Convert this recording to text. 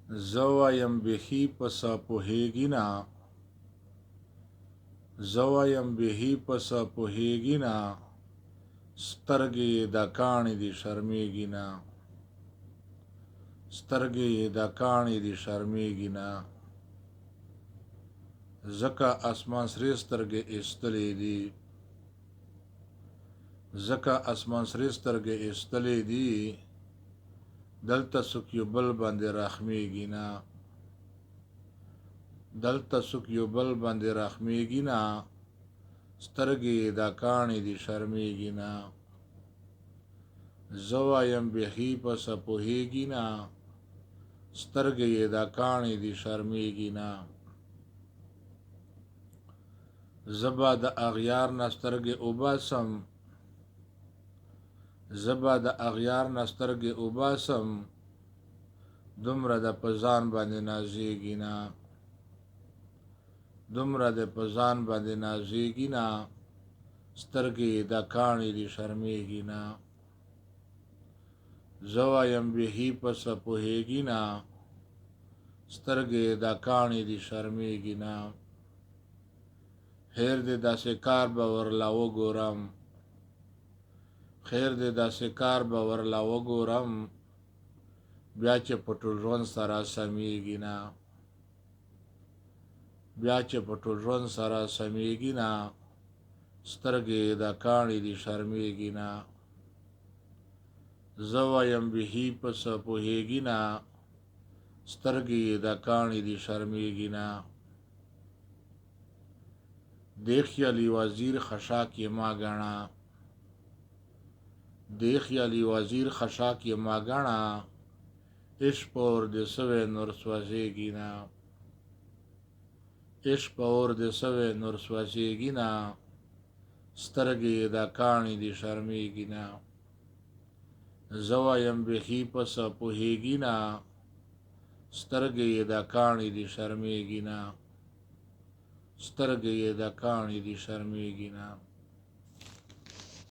زوایم بهی پسا پوهیږي نه، زوایم بهی پسا پوهیږي نه، سترګې د کاڼي دي شرمېږي نه، سترګې د کاڼي دي شرمېږي نه. ځکه اسمان سرې سترګې ایستلې دي، ځکه اسمان سرې سترګې ایستلې دي، دلته څوک یو بل باندې راخمېږي نه، دلته څوک یو بل باندې راخمېږي نه، سترګې د کاڼي دي شرمېږي نه. زه وایم بېخي پسه پوهېږي نه، سترګې د کاڼي دي شرمېږي نه. زه به د اغیار نه سترګې وباسم، زه به د اغیار نه سترګې وباسم، دومره د په ځان باندې نازېږي نه، دومره د په ځان باندې نازېږي نه، سترګې د کاڼي دي شرمېږي نه. زه وایم بېخي پسه پوهېږي نه، سترګې د کاڼي دي شرمېږي نه. خیر دې داسې کار به ورله وګورم، خیر دې داسې کار به ورله وګورم، بیا چې په ټول ژوند سره سمېږي نه، بیا چې په ټول ژوند سره سمېږي نه، سترګې د کاڼي دي شرمېږي نه. زه وایم بېخي پسه پوهېږي نه، سترګې د کاڼي دي شرمېږي نه. دې خیالي وزیر خشاک یې ما ګڼه، دې خیالي وزیر خشاک یې ما ګڼه، عشق په اور دې سوی نور سوځېږي نه، عشق په اور دې سوی نور سوځېږي نه، سترګې د کاڼي دي شرمېږي نه. زه وایم بېخي پسه پوهېږي نه، سترګې د کاڼي دي شرمېږي نه، سترګې د کاڼي دي شرمېږي نه.